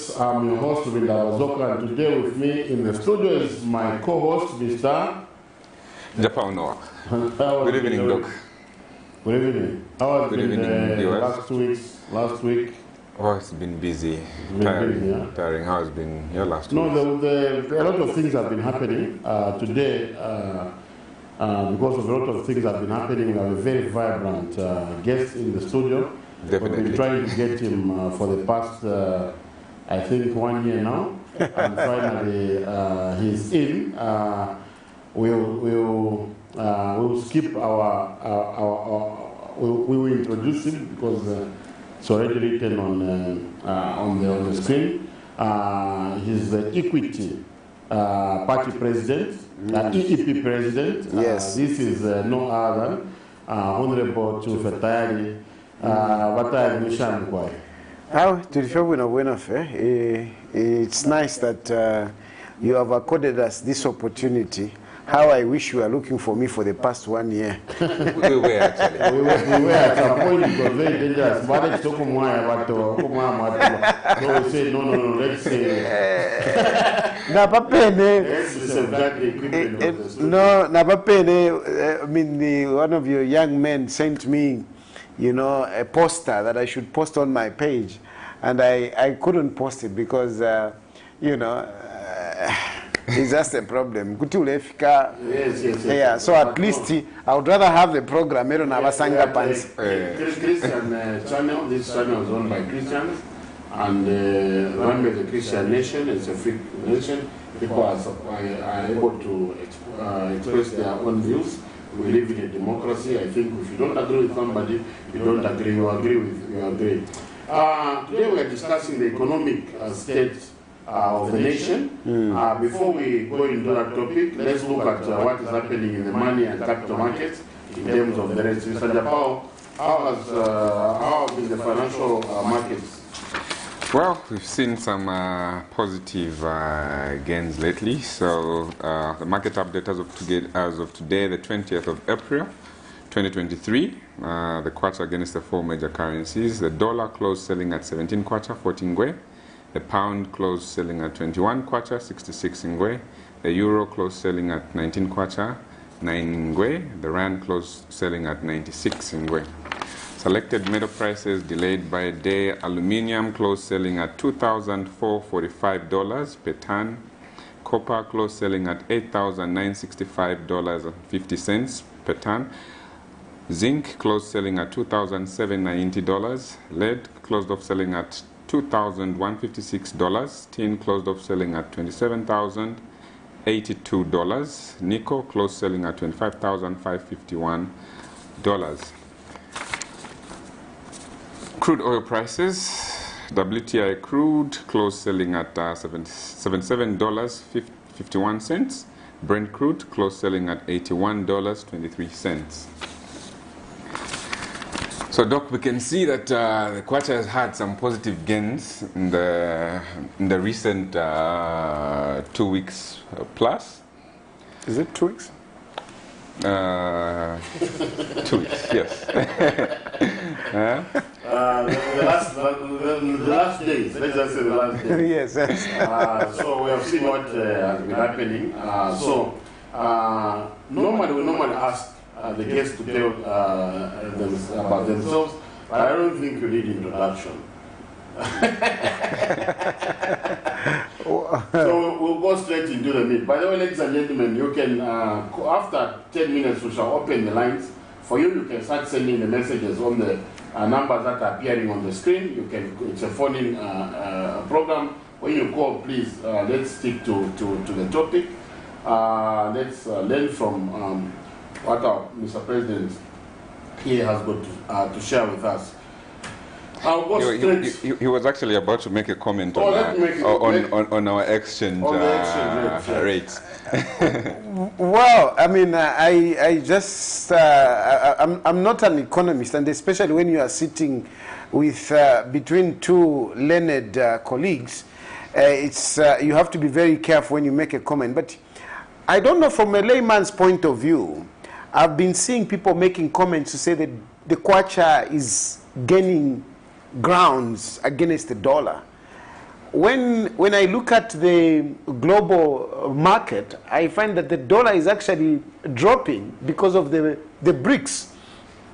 Yes, I'm your host, Vinda Bazoka, and today with me in the studio is my co-host, Mr. Japan Noah. Good evening, Doc. Good evening. How has been the last 2 weeks? Last week? Oh, it's been busy. Tiring. How has been your last 2 weeks? No, a lot of things have been happening today. Because of a lot of things that have been happening, we have a very vibrant guest in the studio. Definitely. We've been trying to get him for the past, I think, 1 year now. And finally, he's in. We'll skip we will introduce him because it's already written on the screen. He's the Equity Party President, EEP President. Yes. This is no other Honorable CHILUFYA TAYALI. It's nice that you have accorded us this opportunity. How I wish you were looking for me for the past 1 year. We were actually. We were at some point. It was very dangerous. So we said, no, let's say. I mean, one of your young men sent me, a poster that I should post on my page, and I couldn't post it because, it's just a problem. Yes. Yeah, so at least I would rather have the program. Christian channel. This channel is owned by Christians and run by the Christian nation. It's a free nation. People are able to express their own views. We live in a democracy. I think if you don't agree with somebody, you don't agree. You agree with you agree. Today we are discussing the economic state of the nation. Before we go into that topic, let's look at what is happening in the money and capital markets in terms of the rates. Mr. Japao, how have been the financial markets? Well, we've seen some positive gains lately. So the market update as of today, the 20th of April, 2023, the kwacha against the 4 major currencies. The dollar closed selling at 17 kwacha, 14 ngwe. The pound closed selling at 21 kwacha, 66 ngwe. The euro closed selling at 19 kwacha, 9 ngwe. The rand closed selling at 96 ngwe. Selected metal prices delayed by a day. Aluminium closed selling at $2,445 per ton. Copper closed selling at $8,965.50 per ton. Zinc closed selling at $2,790. Lead closed off selling at $2,156. Tin closed off selling at $27,082. Nickel closed selling at $25,551. Crude oil prices. WTI crude closed selling at $77.51. Brent crude closed selling at $81.23. So, Doc, we can see that the kwacha has had some positive gains in the recent 2 weeks plus. Is it 2 weeks? 2 weeks, yes. The last days, let's just say the last days. Yes. So we have seen what has been happening. Normally we ask the guests to tell about themselves, but I don't think you need introduction. So we'll go straight into the meat. By the way, ladies and gentlemen, you can, after 10 minutes, we shall open the lines. For you, you can start sending the messages on the numbers that are appearing on the screen. It's a phone-in program. When you call, please, let's stick to the topic. Let's learn from what our Mr. President here has got to share with us. I'll go straight. He was actually about to make a comment on our exchange rates. Well, I mean, I'm not an economist, and especially when you are sitting with between two learned colleagues, you have to be very careful when you make a comment. But I don't know, from a layman's point of view, I've been seeing people making comments to say that the kwacha is gaining grounds against the dollar. when I look at the global market, I find that the dollar is actually dropping because of the BRICS.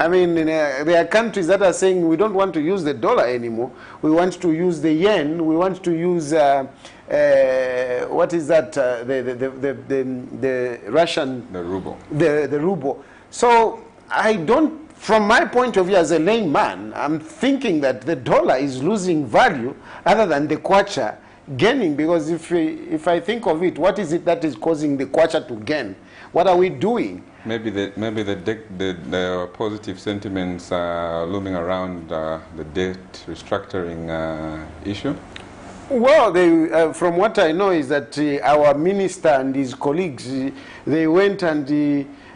I mean, there are countries that are saying we don't want to use the dollar anymore. We want to use the yen. We want to use what is that? The Russian. The ruble. The ruble. So I don't. From my point of view as a layman, I'm thinking that the dollar is losing value other than the kwacha gaining, because if I think of it, what is it that is causing the kwacha to gain? What are we doing? Maybe the positive sentiments are looming around the debt restructuring issue. Well, from what I know is that our minister and his colleagues, they went and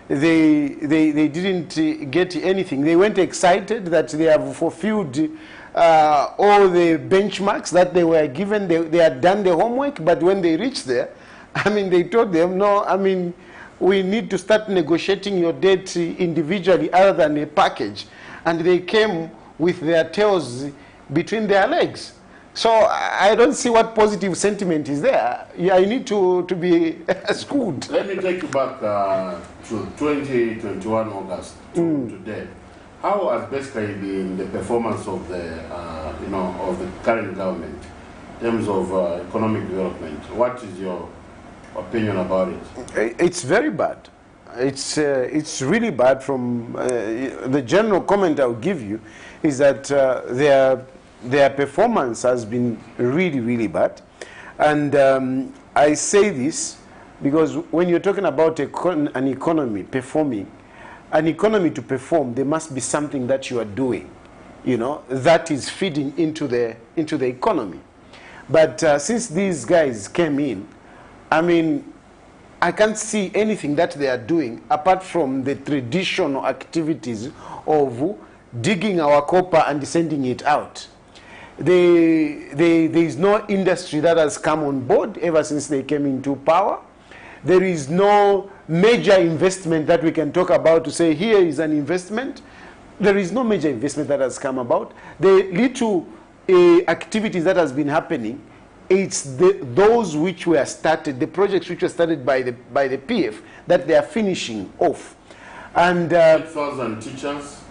they didn't get anything. They went excited that they have fulfilled all the benchmarks that they were given. They had done the homework, but when they reached there, I mean, they told them, no, I mean, we need to start negotiating your debt individually other than a package. And they came with their tails between their legs. So I don't see what positive sentiment is there. Yeah, I need to be schooled. Let me take you back to 2021 August to today. How has basically been the performance of the of the current government in terms of economic development? What is your opinion about it? It's very bad. It's really bad. From the general comment I'll give you is that their performance has been really, really bad. And I say this because when you're talking about an economy performing, an economy to perform, there must be something that you are doing, that is feeding into the economy. But since these guys came in, I mean, I can't see anything that they are doing apart from the traditional activities of digging our copper and sending it out. There is no industry that has come on board ever since they came into power. There is no major investment that we can talk about to say here is an investment. There is no major investment that has come about. The little activities that has been happening, it's those which were started, the projects which were started by the PF that they are finishing off. And 10,000 teachers,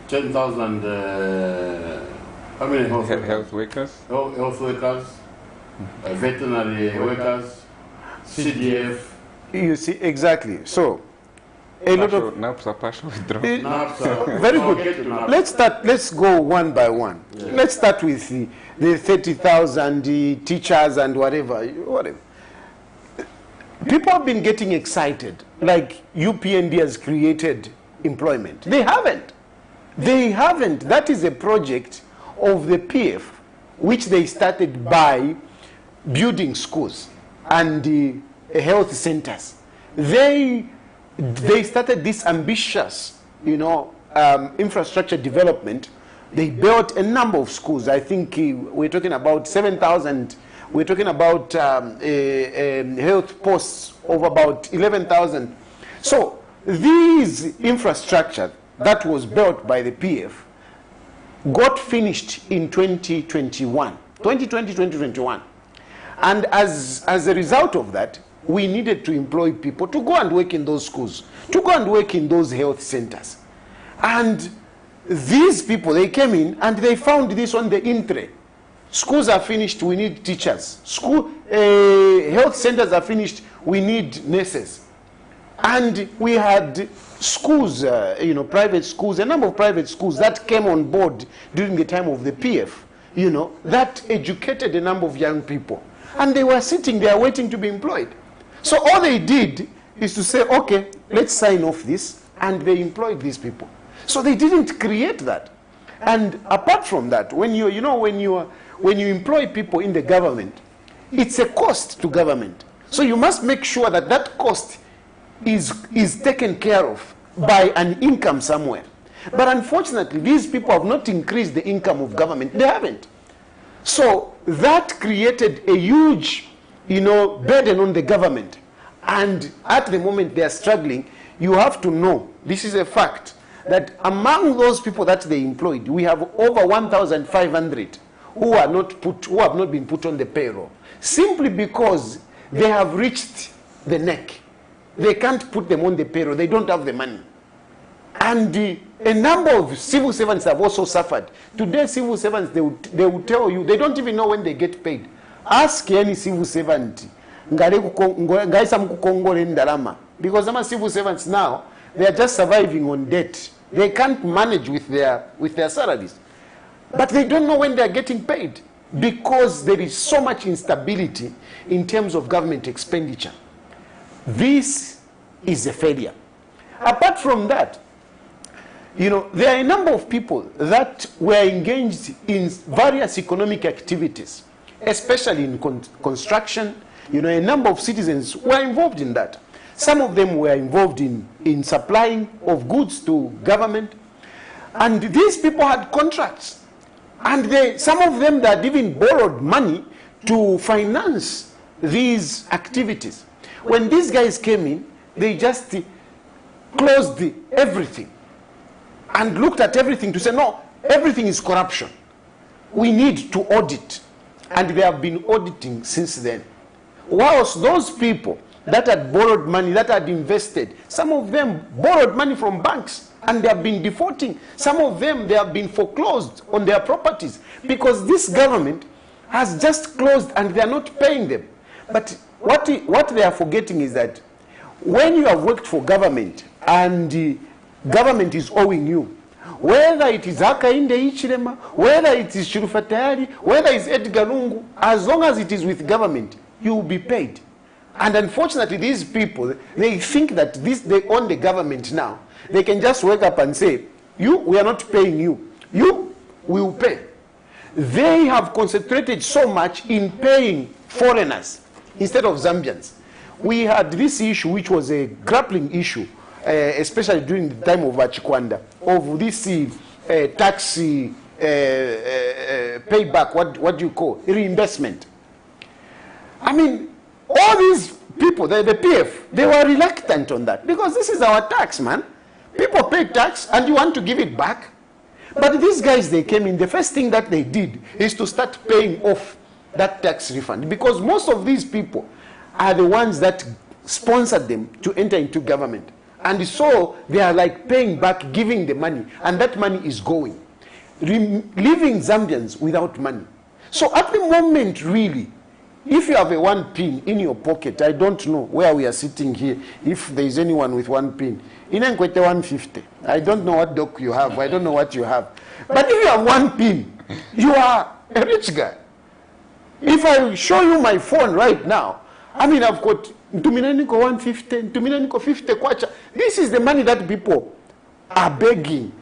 10,000 how many health workers? Health workers, veterinary workers, CDF. You see, exactly. So, a lot of NAPS partial withdrawal. Very good. Let's go one by one. Yeah. Let's start with the 30,000 teachers and whatever. People have been getting excited, like UPND has created employment. They haven't. They haven't. That is a project of the PF, which they started by building schools and health centers. They started this ambitious, infrastructure development. They built a number of schools. I think we're talking about 7,000. We're talking about health posts of about 11,000. So these infrastructure that was built by the PF got finished in 2021, 2021. And as a result of that, we needed to employ people to go and work in those schools, to go and work in those health centers. And these people, they came in and they found this on the intre. Schools are finished, we need teachers. Health centers are finished, we need nurses. And we had schools, private schools, a number of private schools that came on board during the time of the PF, that educated a number of young people. And they were sitting there waiting to be employed. So all they did is to say, okay, let's sign off this, and they employed these people. So they didn't create that. And apart from that, when you employ people in the government, it's a cost to government. So you must make sure that that cost is taken care of by an income somewhere. But unfortunately, these people have not increased the income of government. They haven't. So that created a huge, burden on the government. And at the moment they are struggling. You have to know, this is a fact, that among those people that they employed, we have over 1,500 who have not been put on the payroll, simply because they have reached the neck. They can't put them on the payroll. They don't have the money. And a number of civil servants have also suffered. Today, civil servants, they will tell you, they don't even know when they get paid. Ask any civil servant. Because some civil servants now, they are just surviving on debt. They can't manage with their salaries. But they don't know when they are getting paid, because there is so much instability in terms of government expenditure. This is a failure. Apart from that, you know, there are a number of people that were engaged in various economic activities, especially in construction. You know, a number of citizens were involved in that. Some of them were involved in supplying of goods to government. And these people had contracts. And some of them that even borrowed money to finance these activities. When these guys came in, they just closed everything and looked at everything to say, no, everything is corruption. We need to audit. And they have been auditing since then. Whilst those people that had borrowed money, that had invested, some of them borrowed money from banks and they have been defaulting. Some of them, they have been foreclosed on their properties because this government has just closed and they are not paying them. But what they are forgetting is that when you have worked for government and the government is owing you, whether it is Hakainde Hichilema, whether it is CHILUFYA, whether it is Edgar Lungu, as long as it is with government, you will be paid. And unfortunately, these people, they think that they own the government now. They can just wake up and say, we are not paying you. You will pay. They have concentrated so much in paying foreigners instead of Zambians. We had this issue, which was a grappling issue, especially during the time of Achikwanda, of this tax payback, what do you call, reinvestment. I mean, all these people, the PF, they were reluctant on that because this is our tax, man. People pay tax and you want to give it back. But these guys, they came in, the first thing that they did is to start paying off that tax refund, because most of these people are the ones that sponsored them to enter into government. And so they are like paying back, giving the money, and that money is going, leaving Zambians without money. So at the moment, really, if you have a 1 pin in your pocket, I don't know where we are sitting here, if there is anyone with 1 pin, in Nkwete 150. I don't know what doc you have, I don't know what you have. But if you have 1 pin, you are a rich guy. If I show you my phone right now, I mean, I've got Ntuminaniko 150, Ntuminaniko 50 kwacha. This is the money that people are begging.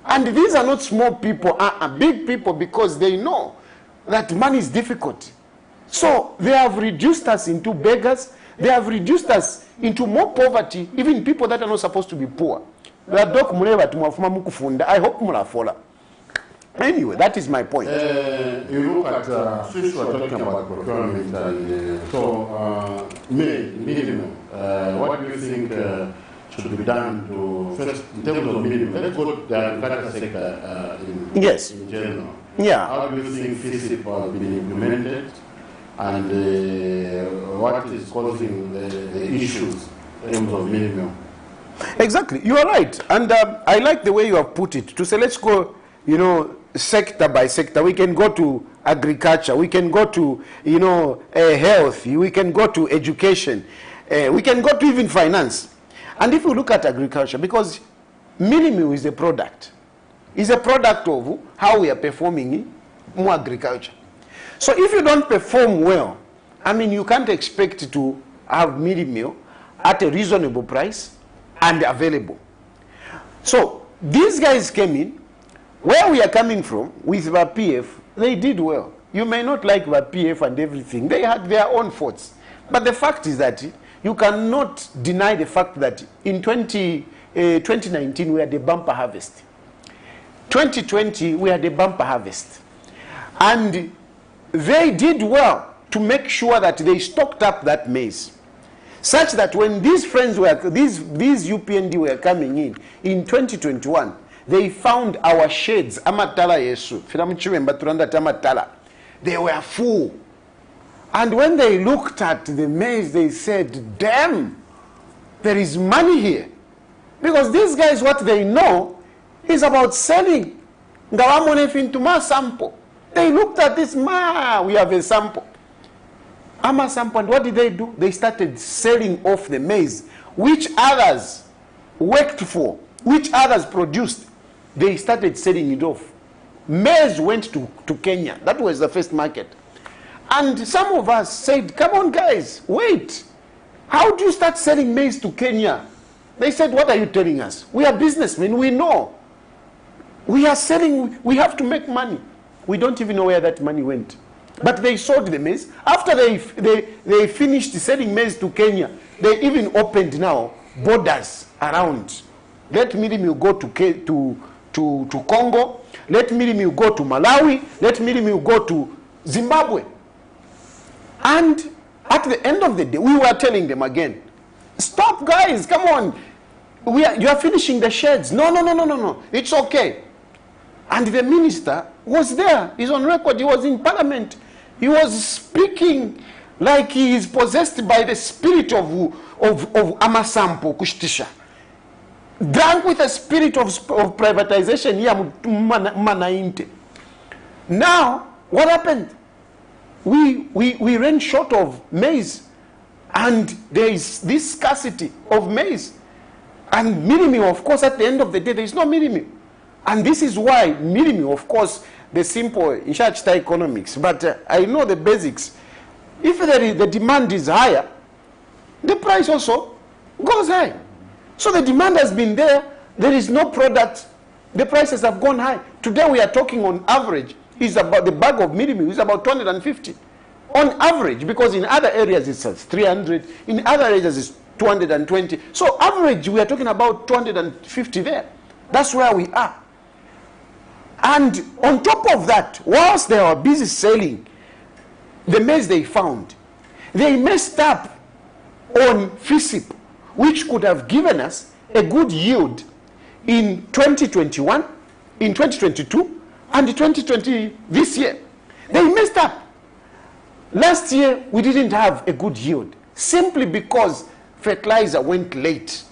And these are not small people, big people, because they know that money is difficult. So they have reduced us into beggars. They have reduced us into more poverty, even people that are not supposed to be poor. I hope mulafola. Anyway, that is my point. You look at, since we are talking about procurement, and minimum, what do you think should be done to, first, in terms of minimum, let's go to the agriculture sector in general. Yeah. How do you think FISIP has been implemented, and what is causing the issues in terms of minimum? Exactly, you are right. And I like the way you have put it, to say let's go, you know, sector by sector. We can go to agriculture, we can go to, you know, health, we can go to education, we can go to even finance. And if you look at agriculture, because minimum is a product, is a product of how we are performing in more agriculture. So if you don't perform well, I mean, you can't expect to have minimum at a reasonable price and available. So these guys came in. Where we are coming from with the PF, they did well. You may not like the PF and everything. They had their own faults. But the fact is that you cannot deny the fact that in 2019 we had a bumper harvest. 2020 we had a bumper harvest. And they did well to make sure that they stocked up that maize, such that when these friends were, these UPND were coming in 2021, they found our sheds, amatala yesu, they were full. And when they looked at the maize, they said, damn, there is money here. Because these guys, what they know is about selling. They looked at this, we have a sample. And what did they do? They started selling off the maize, which others worked for, which others produced. They started selling it off. Maize went to Kenya. That was the first market. And some of us said, come on guys, wait. How do you start selling maize to Kenya? They said, what are you telling us? We are businessmen, we know. We are selling, we have to make money. We don't even know where that money went. But they sold the maize. After they finished selling maize to Kenya, they even opened now borders around. Let me go to Congo. Let me go to Malawi. Let me go to Zimbabwe. And at the end of the day, we were telling them again, stop guys, come on. You are finishing the sheds. No. It's okay. And the minister was there. He's on record. He was in parliament. He was speaking like he is possessed by the spirit of Amasampo Kushtisha. Drunk with a spirit of privatization. Now, what happened? We ran short of maize. And there is this scarcity of maize. And milimi, of course, at the end of the day, there is no milimi. And this is why milimi, of course, the simple in church economics, but I know the basics. If the demand is higher, the price also goes high. So the demand has been there, there is no product, the prices have gone high. Today we are talking on average, is about the bag of milimi is about 250. On average, because in other areas it's 300, in other areas it's 220. So average, we are talking about 250 there. That's where we are. And on top of that, whilst they were busy selling the maize they found, they messed up on FISIP, which could have given us a good yield in 2021, in 2022, and 2020 this year. They messed up. Last year, we didn't have a good yield, simply because fertilizer went late,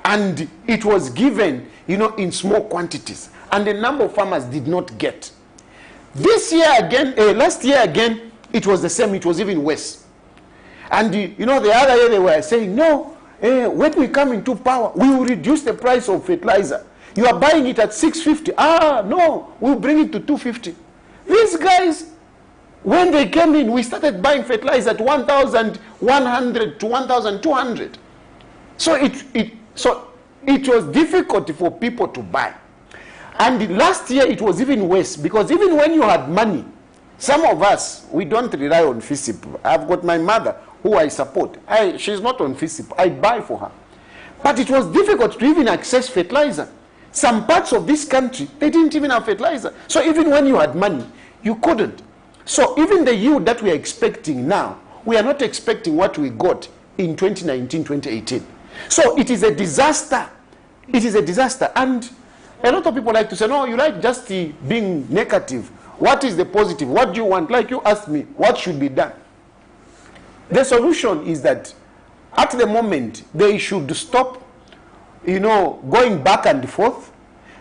and it was given, in small quantities. And the number of farmers did not get. This year again, last year again, it was the same, it was even worse. And the other year they were saying, no, when we come into power, we will reduce the price of fertilizer. You are buying it at 650. No, we'll bring it to 250. These guys, when they came in, we started buying fertilizer at 1,100 to 1,200. So it was difficult for people to buy. And last year it was even worse, because even when you had money, some of us, we don't rely on FISIP. I've got my mother who I support. She's not on FISIP. I buy for her. But it was difficult to even access fertilizer. Some parts of this country, they didn't even have fertilizer. So even when you had money, you couldn't. So even the yield that we are expecting now, we are not expecting what we got in 2019, 2018. So it is a disaster. It is a disaster. And a lot of people like to say, no, you like just being negative. What is the positive? What do you want? Like you asked me, what should be done? The solution is that at the moment, they should stop, going back and forth.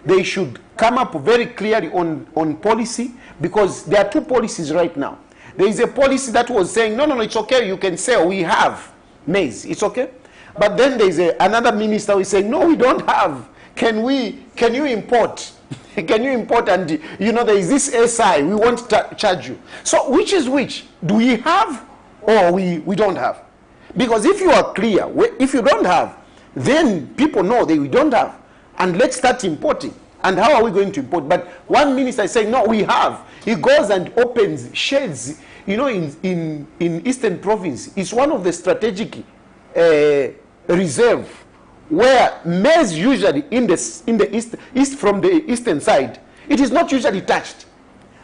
They should come up very clearly on policy, because there are two policies right now. There is a policy that was saying, no, it's okay, you can sell, we have maize, it's okay. But then there is another minister who is saying, no, we don't have. Can you import? Can you import? And there is this SI, we won't charge you. So which is which? Do we have or we don't have? Because if you are clear, if you don't have, then people know that we don't have. And let's start importing. And how are we going to import? But one minister is saying, no, we have. He goes and opens sheds, in Eastern Province. It's one of the strategic reserve, where maize usually in the east from the eastern side, it is not usually touched.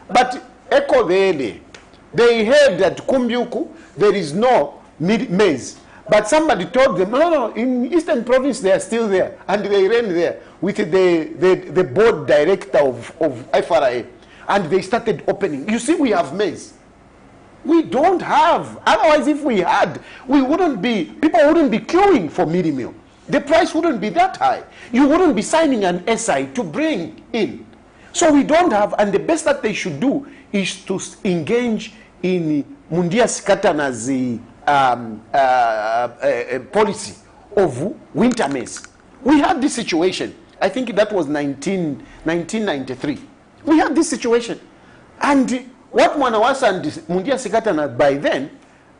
But Eko Vele, they heard that Kumbyuku, there is no maize. But somebody told them, no, in Eastern Province they are still there. And they ran there with the board director of FRA. And they started opening. You see, we have maize. We don't have. Otherwise, if we had, people wouldn't be queuing for mealie meal. The price wouldn't be that high. You wouldn't be signing an SI to bring in. So we don't have, and the best that they should do is to engage in Mundia Sikatana's policy of winter maize. We had this situation. I think that was 1993. We had this situation. And what Mwanawasa and Mundia Sikatana by then,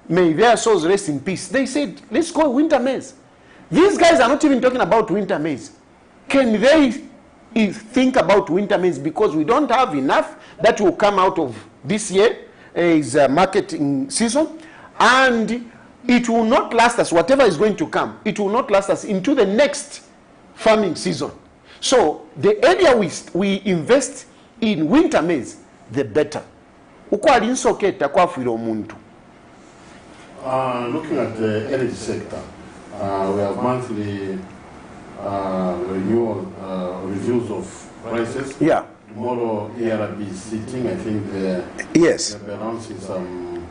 may their souls rest in peace, they said, let's go winter maize. These guys are not even talking about winter maize. Can they think about winter maize? Because we don't have enough that will come out of this year is marketing season, and it will not last us, whatever is going to come, it will not last us into the next farming season. So the earlier we invest in winter maize, the better. Looking at the energy sector, we have monthly reviews of prices. Yeah. Tomorrow, ERB is sitting. I think yes. they're announcing some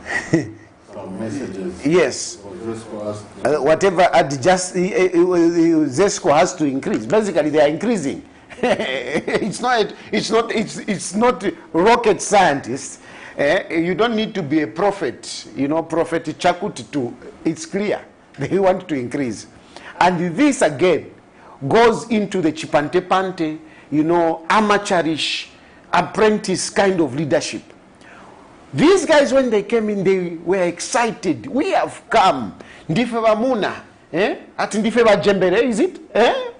messages. Yes. Whatever ZESCO has to increase. Basically, they are increasing. It's not rocket scientists. You don't need to be a prophet, Prophet Chakut to. It's clear. They want to increase. And this again goes into the chipante-pante, amateurish, apprentice kind of leadership. These guys, when they came in, they were excited. We have come. Ndifeva Muna. At Ndifeva Jembere, is it?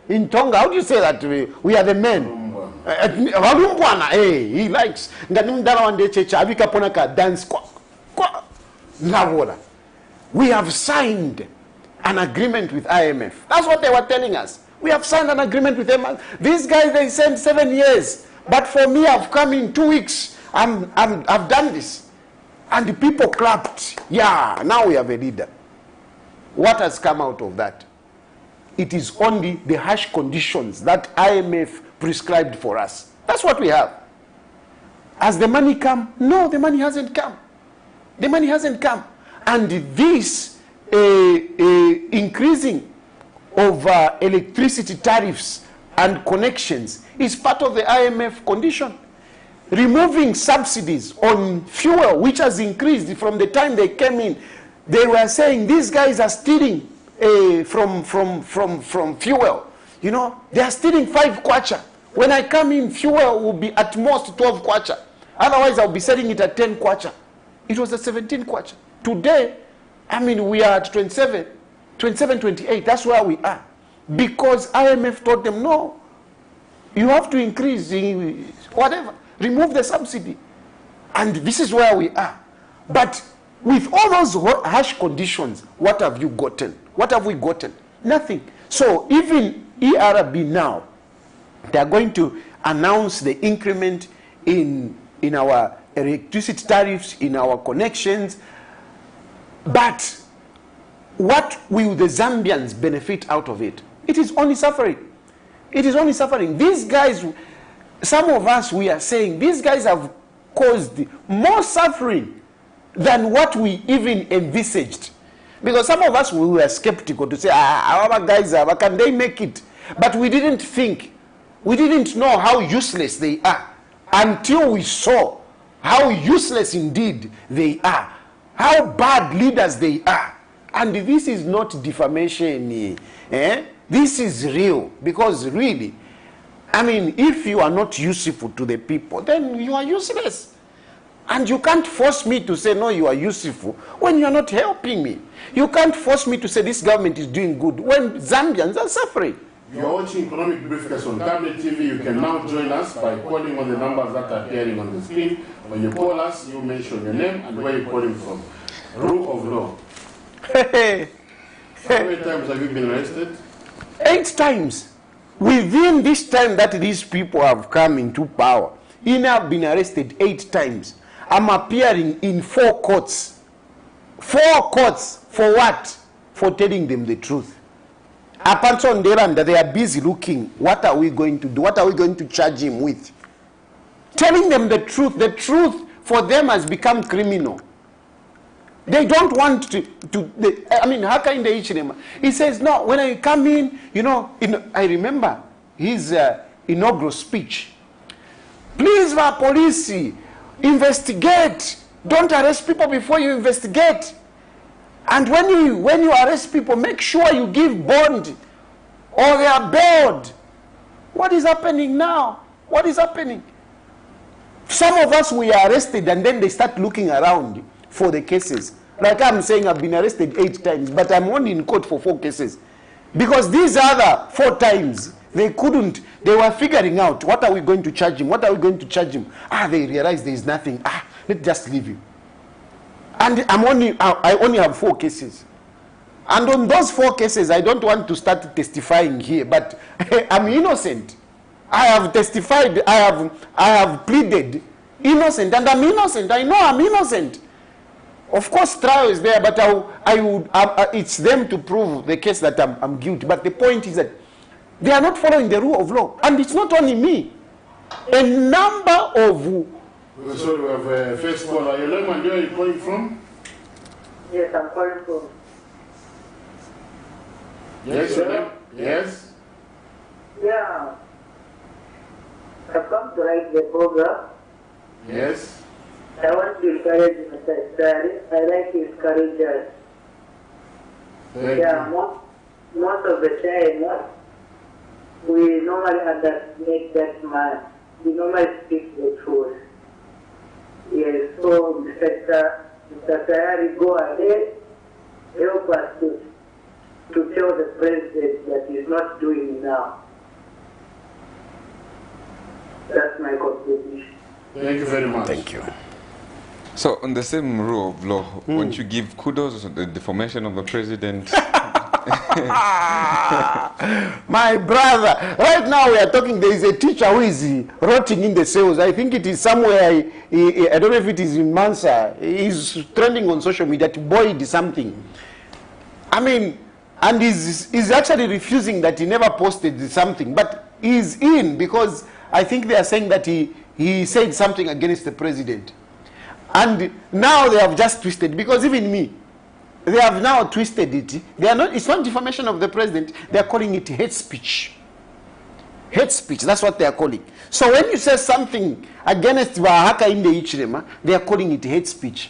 In Tonga, how do you say that? We are the men. He likes. Dance. We have signed an agreement with IMF. That's what they were telling us. We have signed an agreement with them. These guys, they said 7 years. But for me, I've come in 2 weeks. I've done this. And the people clapped. Yeah, now we have a leader. What has come out of that? It is only the harsh conditions that IMF prescribed for us. That's what we have. Has the money come? No, the money hasn't come. The money hasn't come. And this increasing of electricity tariffs and connections is part of the IMF condition. Removing subsidies on fuel, which has increased from the time they came in. They were saying these guys are stealing from fuel. They are stealing 5 kwacha. When I come in, fuel will be at most 12 kwacha. Otherwise, I'll be selling it at 10 kwacha. It was at 17 kwacha. Today, we are at 27, 28. That's where we are. Because IMF told them, no, you have to increase whatever. Remove the subsidy. And this is where we are. But with all those harsh conditions, what have you gotten? What have we gotten? Nothing. So even ERB now, they are going to announce the increment in our electricity tariffs, in our connections. But what will the Zambians benefit out of it? It is only suffering. It is only suffering. These guys, some of us, we are saying, these guys have caused more suffering than what we even envisaged. Because some of us, we were skeptical to say, our guys, can they make it? But we didn't think, we didn't know how useless they are until we saw how useless indeed they are, how bad leaders they are. And this is not defamation. This is real. Because really, if you are not useful to the people, then you are useless. And you can't force me to say, no, you are useful, when you are not helping me. You can't force me to say this government is doing good, when Zambians are suffering. You are watching Economic Briefcase on Tablet TV. You can now join us by calling on the numbers that are appearing on the screen. When you call us, you mention your name and where you're calling from. Rule of law. How many times have you been arrested? 8 times. Within this time that these people have come into power, I have been arrested 8 times. I'm appearing in 4 courts. 4 courts for what? for telling them the truth. Apart on that they are busy looking, what are we going to do? What are we going to charge him with? Telling them the truth for them has become criminal. They don't want to I mean, how can they each them? He says, no, when I come in, you know, I remember his inaugural speech. Please, our police, investigate. Don't arrest people before you investigate. And when you arrest people, make sure you give bond or they are bailed. What is happening now? What is happening? Some of us, we are arrested and then they start looking around for the cases. Like I'm saying, I've been arrested 8 times, but I'm only in court for 4 cases. Because these other 4 times, they were figuring out, what are we going to charge him? What are we going to charge him? They realized there is nothing. Let's just leave him. And I only have 4 cases. And on those 4 cases, I don't want to start testifying here, but I'm innocent. I have testified, I have pleaded innocent, and I'm innocent. I know I'm innocent. Of course, trial is there, but it's them to prove the case that I'm guilty. But the point is that they are not following the rule of law. And it's not only me. A number of... So we have a first caller. Hello, where are you calling from? Yes, I'm calling from. Yes, sir. Yes. Yeah. I've come to write the program. Yes. I want to encourage Mr. Sari. I like his courage. Yeah, most of the time, we normally underestimate that man. We normally speak the truth. Yes, so Mr. Tayali, go ahead, help us to tell the president that he's not doing enough. That's my contribution. Thank you very much. Thank you. So, on the same rule of law, won't you give kudos to the defamation of the president? My brother, right now we are talking, there is a teacher who is rotting in the cells. I think it is somewhere, I don't know if it is in Mansa. He's trending on social media to Boyd something. I mean, and he's actually refusing that he never posted something. But he's in because I think they are saying that he said something against the president. And now they have just twisted, because even me, they have now twisted it. It's not defamation of the president. They are calling it hate speech. Hate speech, that's what they are calling. So when you say something against Wahaka in the Ichirema, they are calling it hate speech.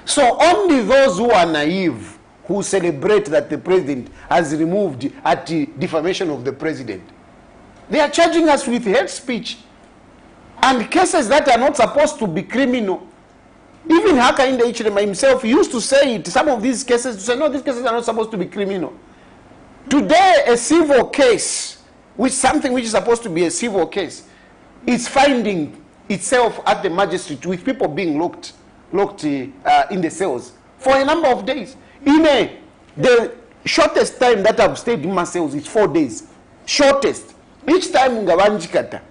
So only those who are naive, who celebrate that the president has removed at the defamation of the president, they are charging us with hate speech. And cases that are not supposed to be criminal. Even Haka in the Ichirema himself used to say it, some of these cases, to say, no, these cases are not supposed to be criminal. Today, a civil case, something which is supposed to be a civil case, is finding itself at the magistrate with people being locked in the cells for a number of days. The shortest time that I've stayed in my cells is 4 days. Shortest. Each time in Gavanjikata,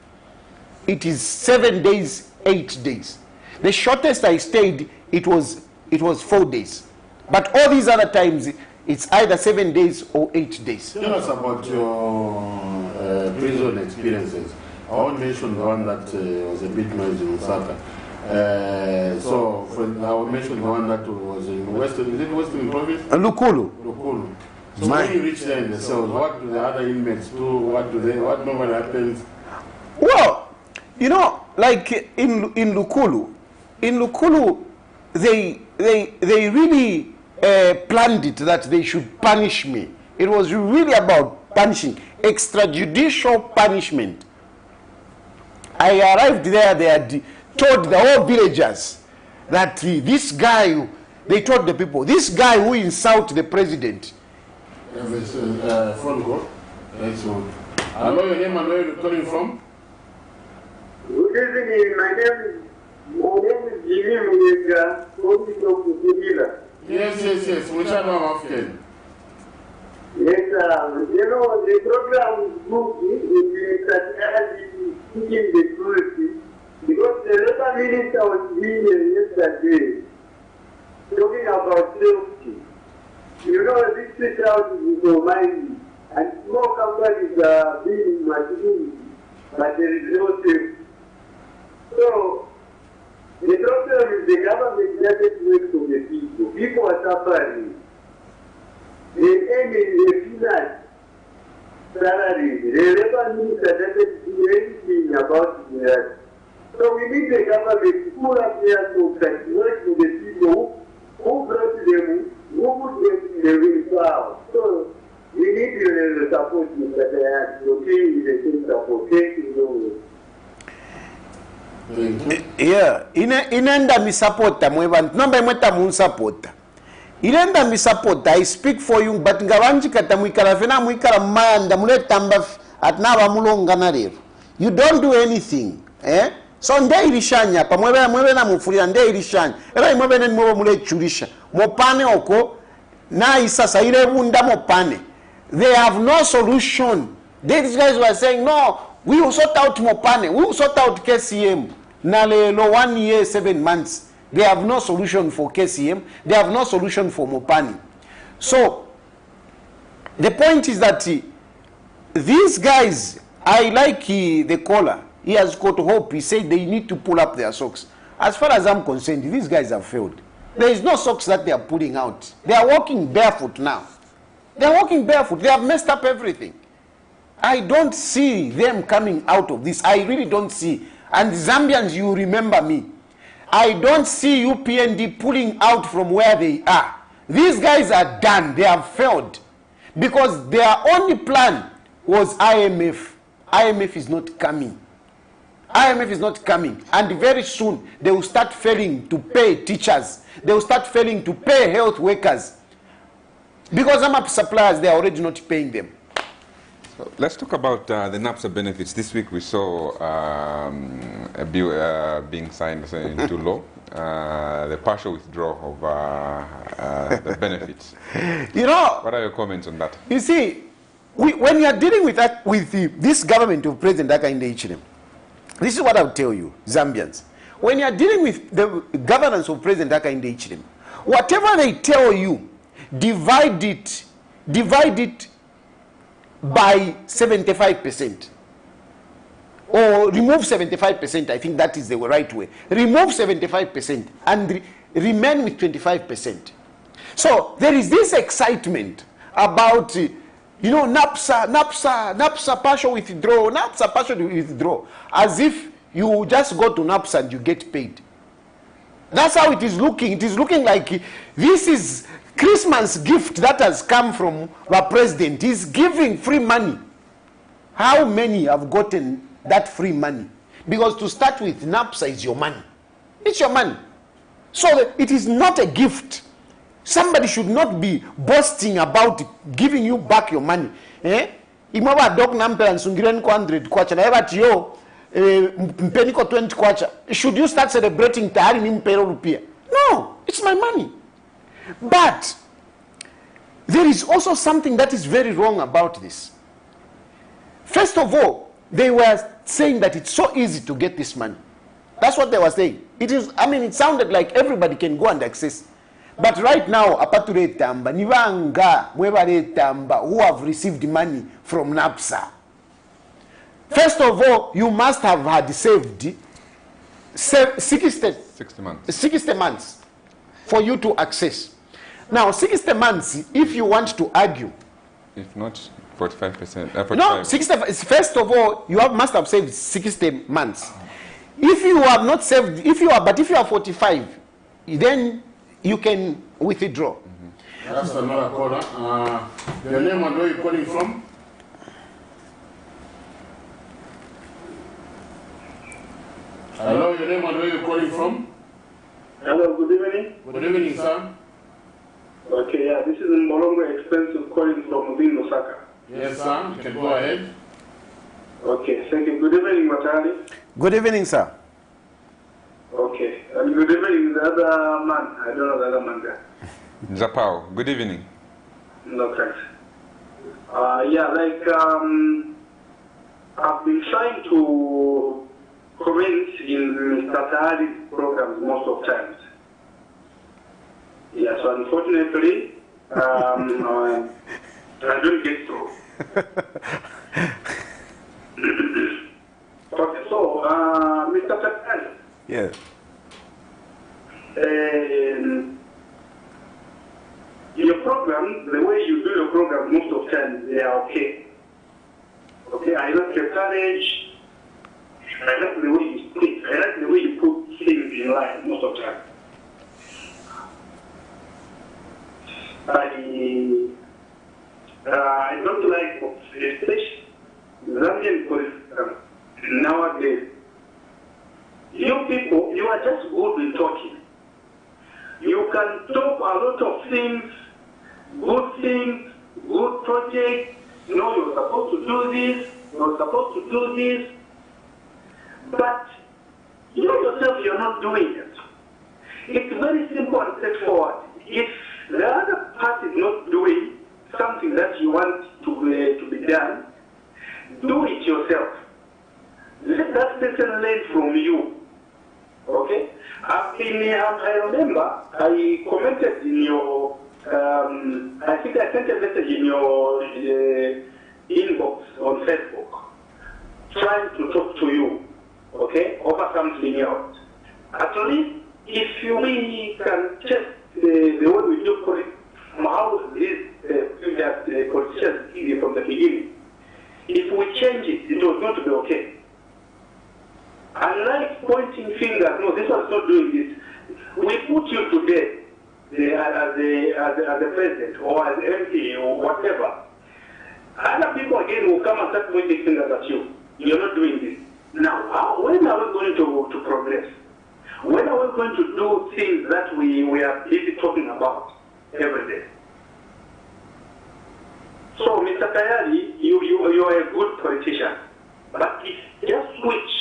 it is 7 days, 8 days. The shortest I stayed, it was 4 days. But all these other times, it's either 7 days or 8 days. Tell us about your prison experiences. I won't mention the one that was a bit noisy in Osaka. I will mention the one that was in Western, is it Western Province? Lukulu. Lukulu. So when you reach there in the cells, what do the other inmates do? What normally happens? Well, you know, like in Lukulu, they really planned it that they should punish me. It was really about punishing, extrajudicial punishment. I arrived there, they had told the whole villagers that this guy, they told the people, this guy who insulted the president. Phone call. I know your name and where you're calling from. Good evening, my name is Jimmy Muyega, office of the Yes. Which are now African? Yes, you know, the program is good, speaking the truth, because the local minister was here yesterday talking about safety. You know, this split out into mining, and small companies are being machines, but there is no safe. So, the problem is the government doesn't work for the people. People are suffering. They earn a peanut salary. The labor minister doesn't do anything about that. So we need the government to pull up their folks and work for the people who brought them, who put them in the real power. So we need the support that they have to change the things support. Yeah, inenda mi supporta mwebantu namba imweta mun supporta. Inenda mi supporta, I speak for you, but ngawanji kata mwikala fena mwikala manda muleta mba atnaba mulonga na lero. You don't do anything, eh? So nde ilishanya pa mwebe na mufulira nde ilishanya. Era mwebe ne mwobo mule chulisha. Mopane oko na isasa ile bunda mopane. They have no solution. These guys were saying no, we will sort out mopane, we will sort out KCM. Nalelo 1 year 7 months. They have no solution for KCM. They have no solution for Mopani. So the point is that these guys, I like the caller. He has got hope. He said they need to pull up their socks. As far as I'm concerned, these guys have failed. There is no socks that they are pulling out. They are walking barefoot now. They are walking barefoot. They have messed up everything. I don't see them coming out of this. I really don't see. And Zambians, you remember me. I don't see UPND pulling out from where they are. These guys are done. They have failed. Because their only plan was IMF. IMF is not coming. IMF is not coming. And very soon, they will start failing to pay teachers. They will start failing to pay health workers. Because AMAP suppliers, they are already not paying them. So let's talk about the NAPSA benefits. This week we saw a bill being signed into law, the partial withdrawal of the benefits. You know, what are your comments on that? You see, when you are dealing with that, this government of President Hakainde Hichilema, this is what I'll tell you, Zambians. When you are dealing with the governance of President Hakainde Hichilema, whatever they tell you, divide it by 75%. Or remove 75%, I think that is the right way. Remove 75% and remain with 25%. So there is this excitement about, NAPSA partial withdraw, as if you just go to NAPSA and you get paid. That's how it is looking. It is looking like this is Christmas gift that has come from the president. He's giving free money. How many have gotten that free money? Because to start with, NAPSA is your money. It's your money. So it is not a gift. Somebody should not be boasting about giving you back your money. Imaba dog nampela nsungireni kwa 100 kwacha na eba tiyo mpeniko 20 kwacha. Should you start celebrating tahari ni mpero rupia? No, it's my money. But there is also something that is very wrong about this. First of all, they were saying that it's so easy to get this money. That's what they were saying. It sounded like everybody can go and access. But right now, apature tamba, nivanga, mwebare tamba, who have received money from NAPSA. First of all, you must have had saved 60 months for you to access. Now, 60 months, if you want to argue. If not, 45%. No, 60, first of all, must have saved 60 months. If you have not saved, if you are 45, then you can withdraw. That's another caller. Your name and where you're calling from? Hello, your name and where you're calling from? Hello, good evening. Good evening, sir. Okay, yeah, this is Molongo Expensive calling from within Osaka. Yes, sir. You can go ahead. Okay, thank you. Good evening, Matali. Good evening, sir. Okay, and good evening, the other man. I don't know the other man there. Zapao, good evening. No, thanks. I've been trying to comment in Mr. Tahali's programs most of times. Yeah, so unfortunately, I don't get through. Okay, so, Mr. Tayali. Yes. Your program, the way you do your program, most of the time, they are okay. Okay, I like your courage. I like the way you speak. I like the way you put things in line most of the time. I don't like, especially Zambian politics nowadays. You people, you are just good in talking. You can talk a lot of things, good projects. You know, you're supposed to do this, you're supposed to do this. But you yourself, you're not doing it. It's very simple and straightforward. If the other party is not doing something that you want to be done, do it yourself. Let that person learn from you. Okay? I remember I commented in your, I think I sent a message in your inbox on Facebook, trying to talk to you, okay, over something else. At least if we can check the way we do politics, how these previous politicians did it from the beginning, if we change it, it was going to be okay. Unlike pointing fingers, no, this one's not doing this. We put you to death as the president or as MP or whatever. Other people again will come and start pointing fingers at you. You're not doing this. Now, when are we going to progress? When are we going to do things that we are busy talking about every day? So, Mr. Tayali, you are a good politician. But if just switch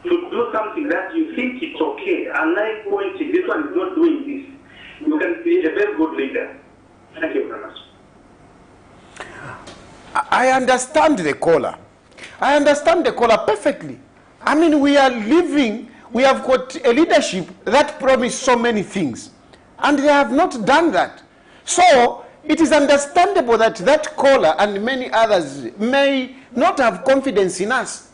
to do something that you think it's okay, unlike pointing, this one is not doing this, you can be a very good leader. Thank you very much. I understand the caller. I understand the caller perfectly. I mean, we are living, we have got a leadership that promised so many things, and they have not done that. So, it is understandable that that caller and many others may not have confidence in us.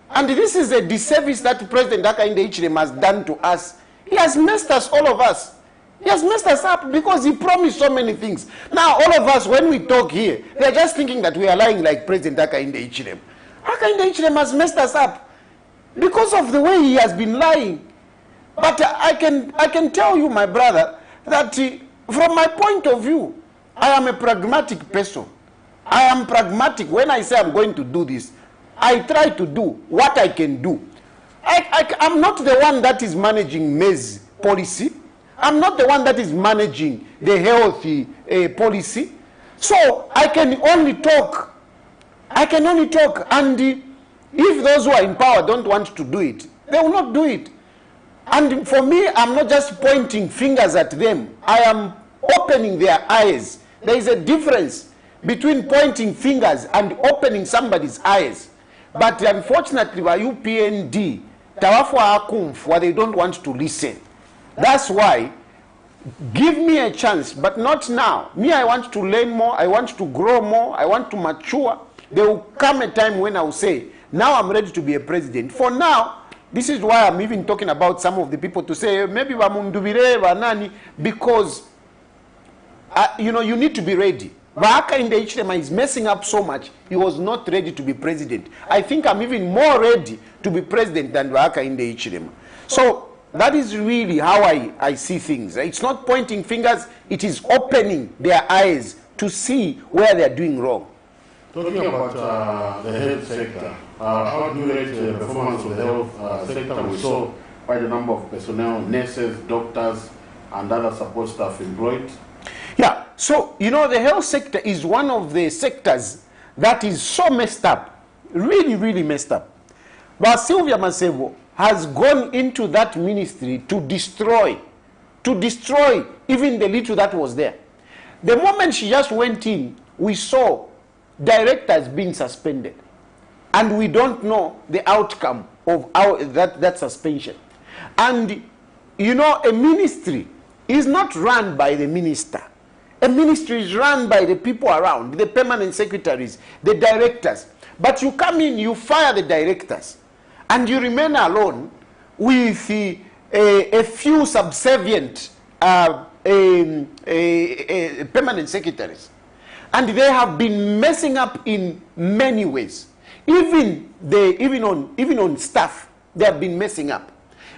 And this is a disservice that President Hakainde Hichilema has done to us. He has messed us, all of us. He has messed us up because he promised so many things. Now, all of us, when we talk here, they are just thinking that we are lying like President Hakainde Hichilema. Hakainde Hichilema has messed us up because of the way he has been lying. But I can tell you, my brother, that from my point of view, I am a pragmatic person. I am pragmatic. When I say I'm going to do this, I try to do what I can do. I'm not the one that is managing maize policy. I'm not the one that is managing the healthy policy. So I can only talk. I can only talk. And if those who are in power don't want to do it, they will not do it. And for me, I'm not just pointing fingers at them. I am opening their eyes. There is a difference between pointing fingers and opening somebody's eyes. But unfortunately, by UPND, they don't want to listen. That's why, give me a chance, but not now. Me, I want to learn more, I want to grow more, I want to mature. There will come a time when I will say, now I'm ready to be a president. For now, this is why I'm even talking about some of the people to say, maybe because, you know, you need to be ready. Hakainde Hichilema is messing up so much, he was not ready to be president. I think I'm even more ready to be president than Hakainde Hichilema. So that is really how I see things. It's not pointing fingers, it is opening their eyes to see where they are doing wrong. Talking about the health sector, how do you rate the performance of the health sector? We saw quite a number of personnel, nurses, doctors, and other support staff employed. Yeah, so, you know, the health sector is one of the sectors that is so messed up, really, really messed up. But Sylvia Masevo has gone into that ministry to destroy even the little that was there. The moment she just went in, we saw directors being suspended. And we don't know the outcome of that suspension. And, you know, a ministry is not run by the minister. A ministry is run by the people around, the permanent secretaries, the directors. But you come in, you fire the directors, and you remain alone with a few subservient permanent secretaries. And they have been messing up in many ways. Even on staff, they have been messing up.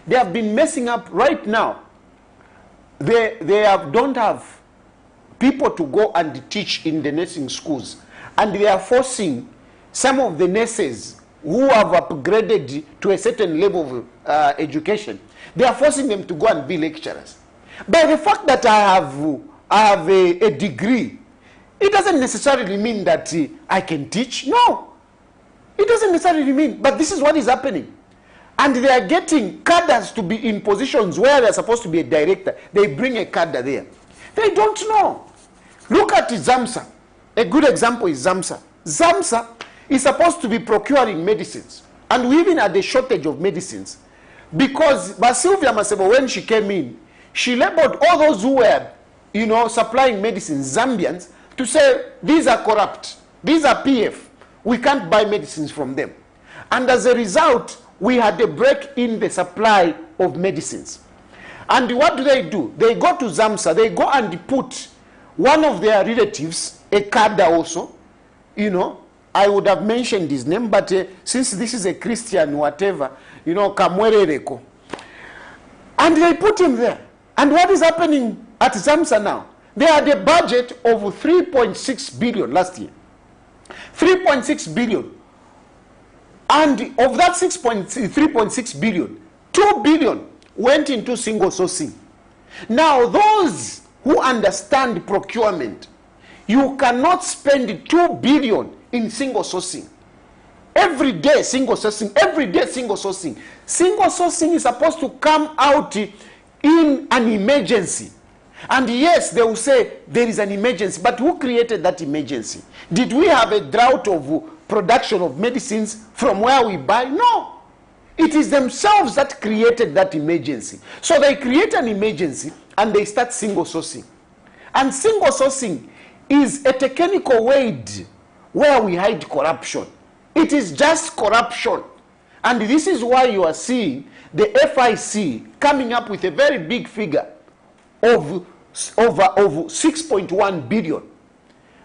They have been messing up right now. They don't have people to go and teach in the nursing schools. And they are forcing some of the nurses who have upgraded to a certain level of education. They are forcing them to go and be lecturers. By the fact that I have a degree, it doesn't necessarily mean that I can teach. No. It doesn't necessarily mean. But this is what is happening. And they are getting cadres to be in positions where they're supposed to be a director. They bring a cadre there. They don't know. Look at ZAMSA. A good example is ZAMSA. ZAMSA is supposed to be procuring medicines. And we even had a shortage of medicines. Because Sylvia Masebo, when she came in, she labeled all those who were, supplying medicines, Zambians, to say, these are corrupt. These are PF. We can't buy medicines from them. And as a result, we had a break in the supply of medicines. And what do? They go to ZAMSA. They go and put one of their relatives, a cadre also, I would have mentioned his name, but since this is a Christian, whatever, Kamwerereko. And they put him there. And what is happening at ZAMSA now? They had a budget of 3.6 billion last year. 3.6 billion. And of that 3.6 billion, 2 billion went into single sourcing. Now, those who understand procurement, you cannot spend 2 billion in single sourcing. Every day single sourcing, every day single sourcing. Single sourcing is supposed to come out in an emergency. And yes, they will say there is an emergency, but who created that emergency? Did we have a drought of production of medicines from where we buy? No. It is themselves that created that emergency. So they create an emergency and they start single sourcing. And single sourcing is a technical way where we hide corruption. It is just corruption. And this is why you are seeing the FIC coming up with a very big figure of over 6.1 billion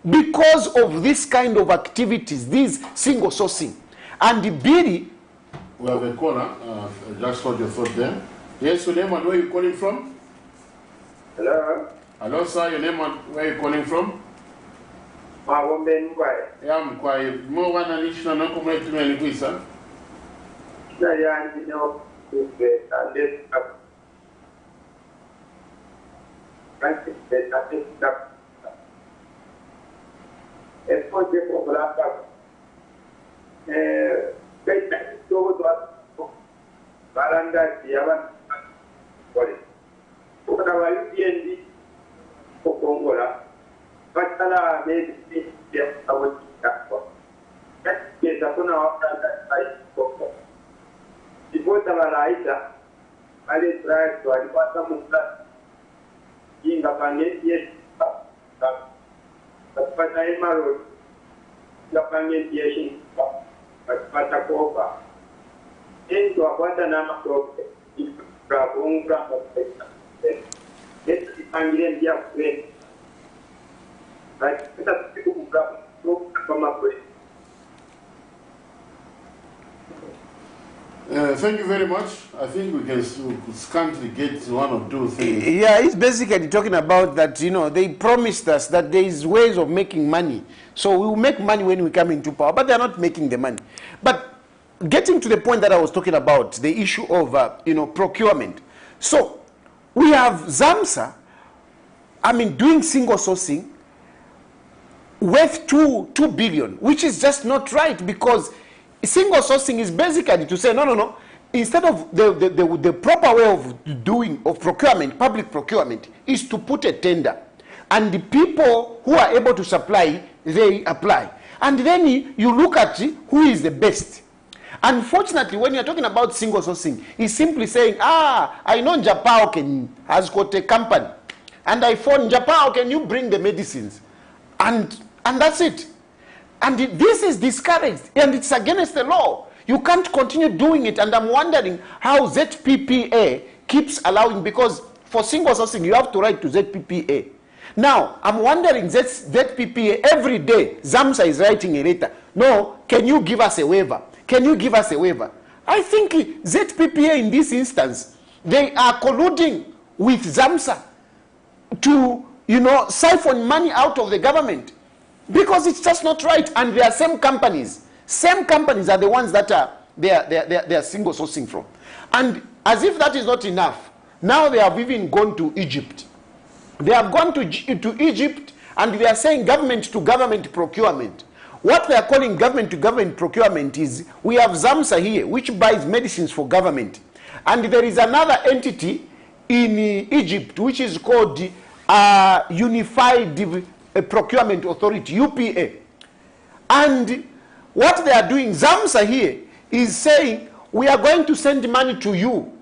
because of this kind of activities, these single sourcing. And the BIRI... We have a caller. Just hold your thought there. Yes, your name and where are you calling from? Hello? Hello, sir. Your name and where are you calling from? Yeah, I'm quiet. More one additional no community man, sir. Yeah, Thank you very much. I think we can scantily get one or two things. Yeah, it's basically talking about that, they promised us that there is ways of making money. So we will make money when we come into power, but they're not making the money. But getting to the point that I was talking about, the issue of, procurement. So we have ZAMSA, doing single sourcing worth 2 billion, which is just not right, because single sourcing is basically to say, no. Instead of the proper way of procurement, public procurement, is to put a tender. And the people who are able to supply, they apply. And then you look at who is the best. Unfortunately, when you're talking about single sourcing, it's simply saying, I know Japao has got a company. and I phone Japan, can you bring the medicines? And that's it. And this is discouraged, and it's against the law. You can't continue doing it, and I'm wondering how ZPPA keeps allowing, because for single sourcing, you have to write to ZPPA. Now, I'm wondering, ZPPA, every day, ZAMSA is writing a letter. No, can you give us a waiver? Can you give us a waiver? I think ZPPA in this instance, they are colluding with ZAMSA to, siphon money out of the government, because it's just not right. And they are same companies are the ones that they are single sourcing from. And as if that is not enough, now they have even gone to Egypt. They have gone to Egypt, and they are saying government-to-government procurement. What they are calling government-to-government procurement is, we have ZAMSA here, which buys medicines for government. And there is another entity in Egypt, which is called Unified Procurement Authority, UPA. And what they are doing, ZAMSA here, is saying, we are going to send money to you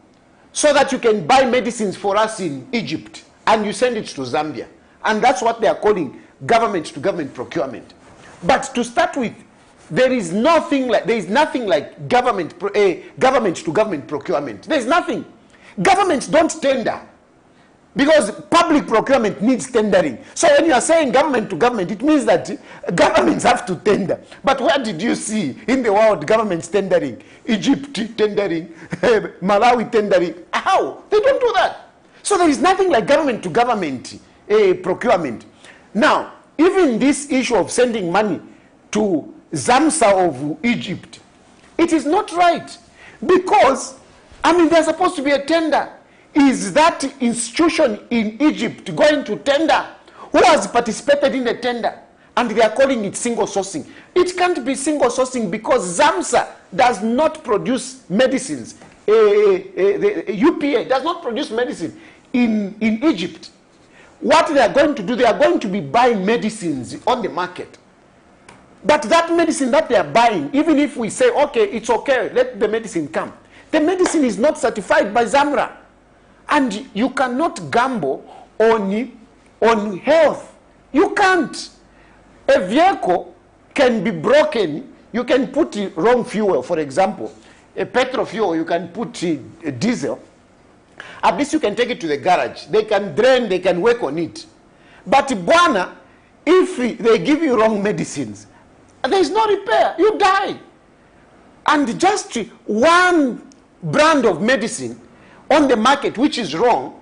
so that you can buy medicines for us in Egypt, and you send it to Zambia. And that's what they are calling government-to-government procurement. But to start with, there is nothing like government-to-government procurement. There is nothing. Governments don't tender, because public procurement needs tendering. So when you are saying government-to-government, it means that governments have to tender. But where did you see in the world governments tendering? Egypt tendering, Malawi tendering. How? They don't do that. So there is nothing like government-to-government procurement. Now, even this issue of sending money to ZAMSA of Egypt, it is not right, because, there's supposed to be a tender. Is that institution in Egypt going to tender? Who has participated in the tender? And they are calling it single sourcing. It can't be single sourcing, because ZAMSA does not produce medicines. The UPA does not produce medicine in Egypt. What they are going to do, they are going to be buying medicines on the market. But that medicine that they are buying, even if we say, okay, it's okay, let the medicine come, the medicine is not certified by ZAMRA. And you cannot gamble on health. You can't. A vehicle can be broken. You can put wrong fuel, for example. A petrol fuel, you can put diesel. At least you can take it to the garage. They can drain, they can work on it. But Bwana, if they give you wrong medicines, there is no repair. You die. And just one brand of medicine on the market which is wrong,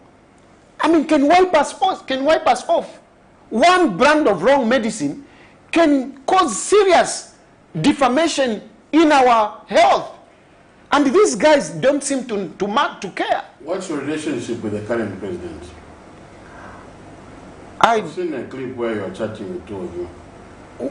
can wipe us off. One brand of wrong medicine can cause serious defamation in our health. And these guys don't seem to care. What's your relationship with the current president? I've seen a clip where you're chatting with two of you.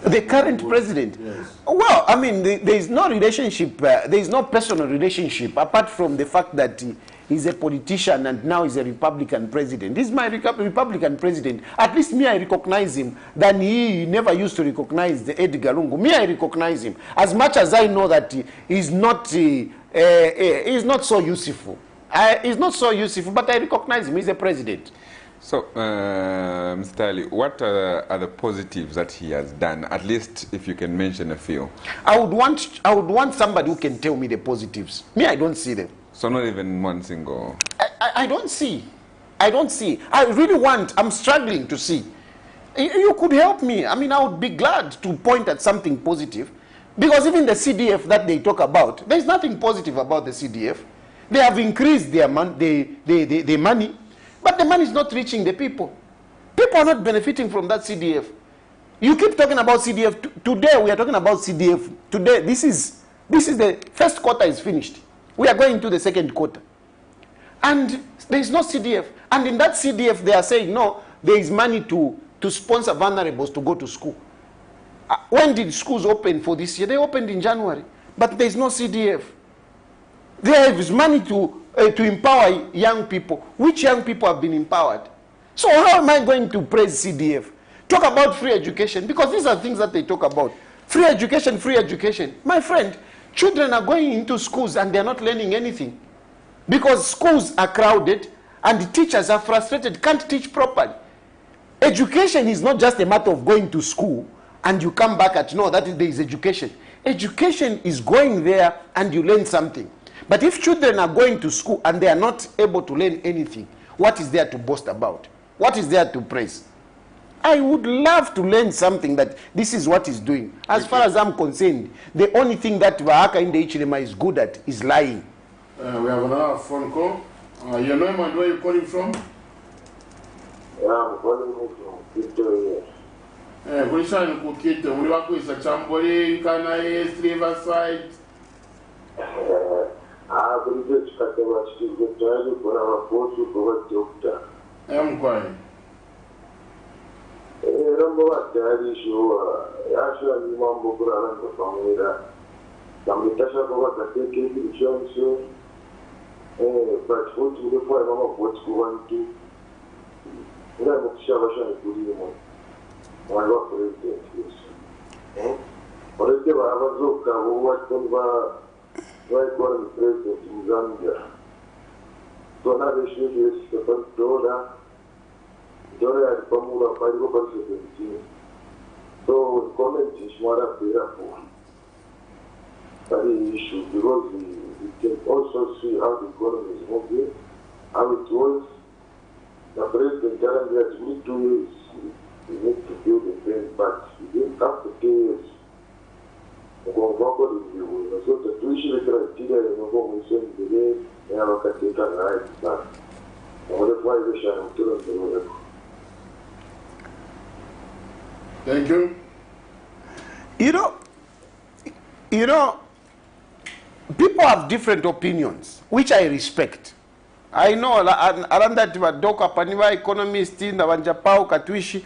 The current president? Yes. Well, there is no relationship, there is no personal relationship, apart from the fact that he's a politician and now he's a Republican president. He's my Republican president. At least me, I recognize him than he never used to recognize the Edgar Lungu. Me, I recognize him. As much as I know that he's not so useful. He's not so useful, but I recognize him. He's a president. So, Mr. Tayali, what are the positives that he has done? At least, if you can mention a few. I would want somebody who can tell me the positives. Me, I don't see them. So not even one single. I don't see. I don't see. I'm struggling to see. You could help me. I would be glad to point at something positive, because even the CDF that they talk about, there's nothing positive about the CDF. They have increased their money. But the money is not reaching the people. People are not benefiting from that CDF. You keep talking about CDF. Today we are talking about CDF. Today, this is the first quarter is finished. We are going to the second quarter. And there is no CDF. And in that CDF, they are saying, no, there is money to sponsor vulnerables to go to school. When did schools open for this year? They opened in January. But there is no CDF. There is money to empower young people. Which young people have been empowered? So how am I going to praise CDF? Talk about free education, because these are things that they talk about. Free education, free education. My friend, children are going into schools and they're not learning anything, because schools are crowded and the teachers are frustrated, can't teach properly. Education is not just a matter of going to school and you come back at, no, that is, there is education. Education is going there and you learn something. But if children are going to school and they are not able to learn anything, what is there to boast about? What is there to praise? I would love to learn something that this is what he's doing. As far as I'm concerned, the only thing that Wahaka in the Ichilema is good at is lying. We have another phone call. Your name and where are you calling from? I'm calling from Victoria. Kulishan Kukite, Uliwaku is a Chambori, Kana East, Riverside. I believe it's got the watch to get tired for our force to cover doctor. I'm quiet. Number one, Daddy show, actually, Mambo Kuran, the family that some Natasha over the take insurance. But what you look for, Mama, what's going to do? I'm not sure I should do it. Why not president? Yes. But if you have a look at what the president in Zambia. So now the issue is the first dollar. Dollar at Pamula 5%. So the comment is more for that is the issue because we can also see how the economy is moving, how it was. The president telling us we need 2 years. We need to build a thing, but within after 2 years, we're going to work on it. So the tuition criteria is going to send the day, and I'm going to take a right back. And that's why we shall tell us the whatever. Thank you. You know, people have different opinions, which I respect. I know around that Doka Paniva economist in the Wanjapao Katwishi.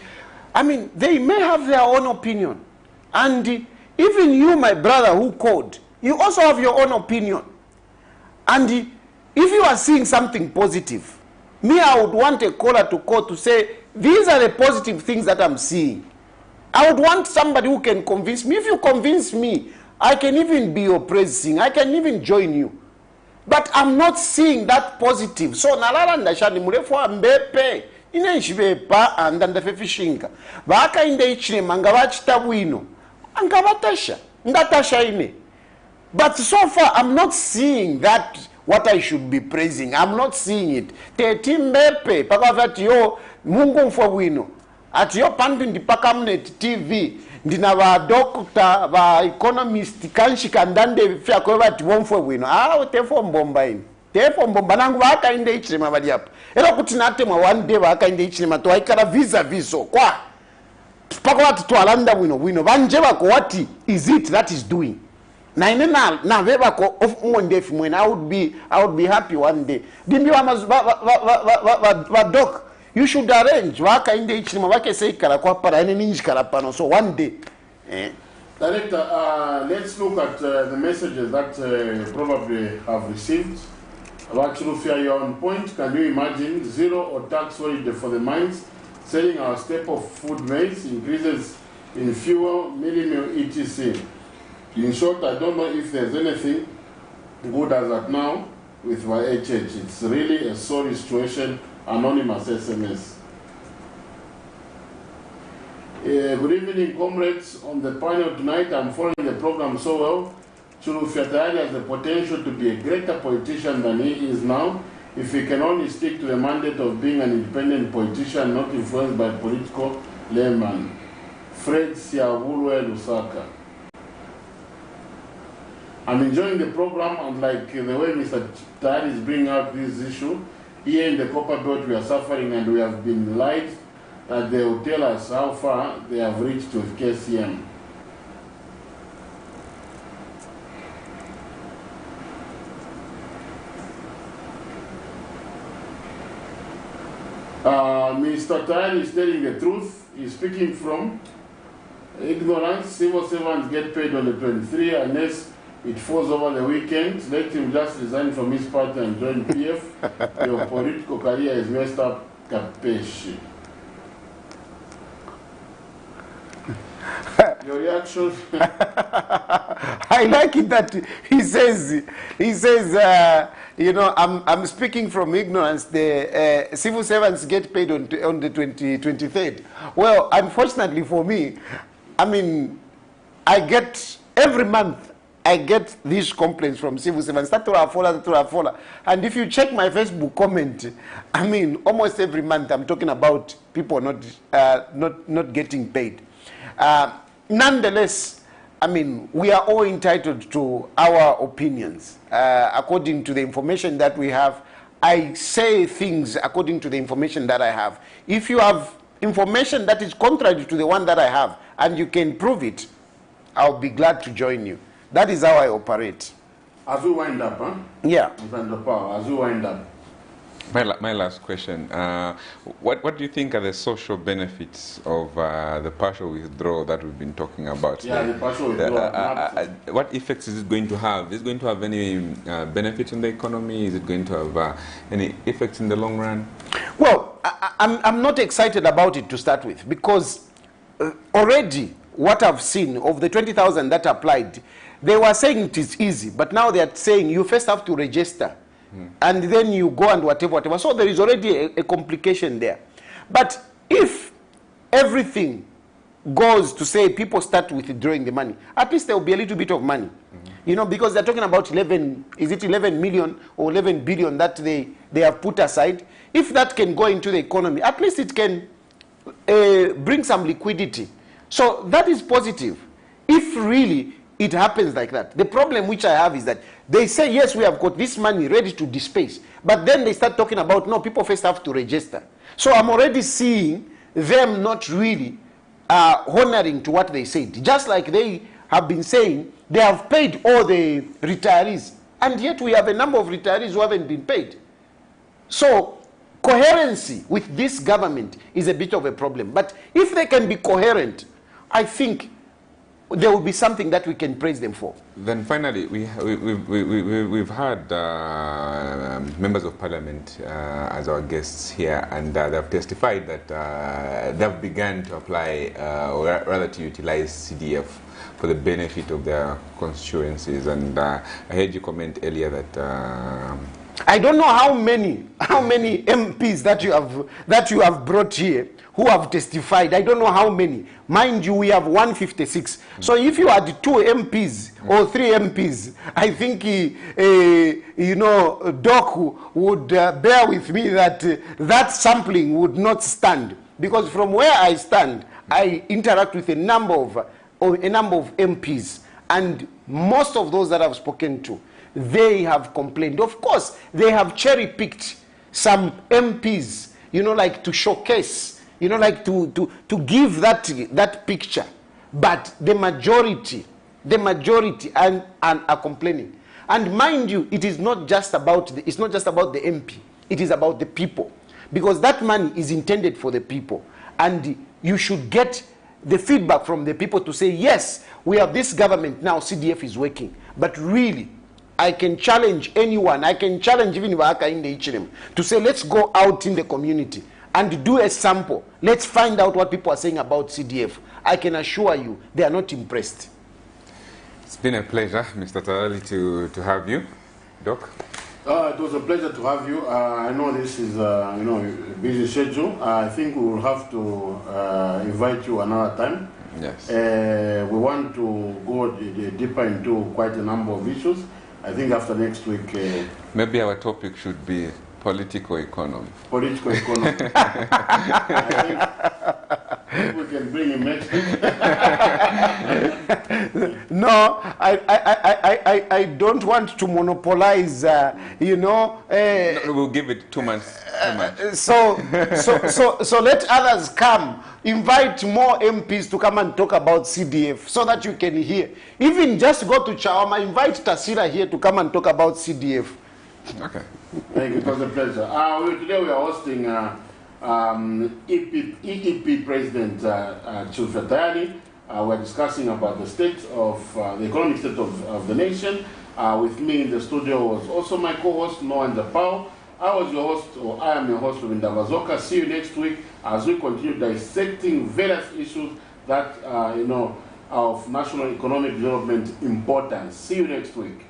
I mean, they may have their own opinion. And even you, my brother who called, you also have your own opinion. And if you are seeing something positive, me, I would want a caller to call to say, these are the positive things that I'm seeing. I would want somebody who can convince me. If you convince me, I can even be your praise singer. I can even join you. But I'm not seeing that positive. So nalalanda shani mulefwa mbepe ina nchibepa andanda fefishinga. Vaka inde ichine mangawachita wino. Angawatasha. Ngatasha ine. But so far I'm not seeing that what I should be praising. I'm not seeing it. Teti mbepe pakavati yo mungu mfwa wino. Ati yo pandu ndipakamnet TV. Ndina va doctor, va economist, kanshi kandande fya kwa vati womfwe wino. Tefo mbomba ini. Tefo mbomba nangu waka inde ichilema vadi hapa. Elo kutinate mwa one day waka inde ichilema tuwa ikara visa viso. Kwa? Pako wati tuwalanda wino. Vanje wako wati is it that is doing. Na ine na veba ko of one day fimwene. I would be happy one day. Dimbi wa va doc. You should arrange waka inde ichilima wake seikara kwa para ene ninji karapano. So one day. Director, let's look at the messages that probably have received. About CHILUFYA, you're on point. Can you imagine zero or tax holiday for the mines, selling our staple food maize, increases in fuel, meal, etc. In short, I don't know if there's anything good as at now with YHH. It's really a sorry situation. Anonymous SMS. Good evening, comrades. On the panel tonight, I'm following the program so well. CHILUFYA TAYALI has the potential to be a greater politician than he is now if he can only stick to the mandate of being an independent politician, not influenced by political layman. Fred Siavulwe Lusaka. I'm enjoying the program, and like the way Mr. TAYALI is bringing out this issue, here in the Copper Belt we are suffering, and we have been lied that they will tell us how far they have reached with KCM. Mr. TAYALI is telling the truth. He's speaking from ignorance. Civil servants get paid on the 23th unless it falls over the weekend. Let him just resign from his party and join PF. Your political career is messed up, Kapeshi. Your reaction? I like it that he says you know, I'm speaking from ignorance. The civil servants get paid on the 23rd. Well, unfortunately for me, I mean, I get, every month, I get these complaints from civil servants. And if you check my Facebook comment, I mean, almost every month I'm talking about people not getting paid. Nonetheless, I mean, we are all entitled to our opinions according to the information that we have. I say things according to the information that I have. If you have information that is contrary to the one that I have and you can prove it, I'll be glad to join you. That is how I operate. As we wind up, huh? Yeah. As we wind up. My last question. What do you think are the social benefits of the partial withdrawal that we've been talking about? Yeah, the partial withdrawal. What effects is it going to have? Is it going to have any benefits in the economy? Is it going to have any effects in the long run? Well, I'm not excited about it to start with, because already what I've seen of the 20,000 that applied, they were saying it is easy, but now they are saying you first have to register. And then you go and whatever. So there is already a complication there. But if everything goes to say people start withdrawing the money, at least there will be a little bit of money. You know, because they're talking about 11 million or 11 billion that they have put aside. If that can go into the economy, at least it can bring some liquidity. So that is positive. If really it happens like that. The problem which I have is that they say, yes, we have got this money ready to dispense. But then they start talking about, no, people first have to register. So I'm already seeing them not really honoring to what they said. Just like they have been saying, they have paid all the retirees. And yet we have a number of retirees who haven't been paid. So coherency with this government is a bit of a problem. But if they can be coherent, I think there will be something that we can praise them for. Then finally, we've had members of parliament as our guests here, and they've testified that they've begun to apply, or rather to utilize CDF for the benefit of their constituencies. And I heard you comment earlier that I don't know how many MPs that you have brought here who have testified. I don't know how many. Mind you, we have 156. So if you had 2 MPs or 3 MPs, I think, you know, Doc would bear with me that that sampling would not stand. Because from where I stand, I interact with a number of MPs. And most of those that I've spoken to, they have complained. Of course, they have cherry-picked some MPs, you know, like to showcase, you know, like to give that picture. But the majority are complaining. And mind you, it is not just about the MP. It is about the people, because that money is intended for the people, and you should get the feedback from the people to say, yes, we have this government now, CDF is working. But really, I can challenge anyone. I can challenge even Waka in the HLM to say, let's go out in the community and do a sample. Let's find out what people are saying about CDF. I can assure you, they are not impressed. It's been a pleasure, Mr. TAYALI, to have you. Doc? It was a pleasure to have you. I know this is you know, a busy schedule. I think we will have to invite you another time. Yes. We want to go deeper into quite a number of issues. I think after next week... maybe our topic should be political economy. Political economy. I think we can bring him next week. No, I don't want to monopolize, you know... no, we'll give it 2 months. So let others come. Invite more MPs to come and talk about CDF so that you can hear. Even just go to Chawama, invite Tasira here to come and talk about CDF. Okay. Thank you, it was a pleasure. Today we are hosting EEP President CHILUFYA TAYALI. We're discussing about the state of the economic state of the nation. With me in the studio was also my co-host, Noah Njapao. I was your host, or I am your host, Ruben Vazoka. See you next week as we continue dissecting various issues that, you know, of national economic development importance. See you next week.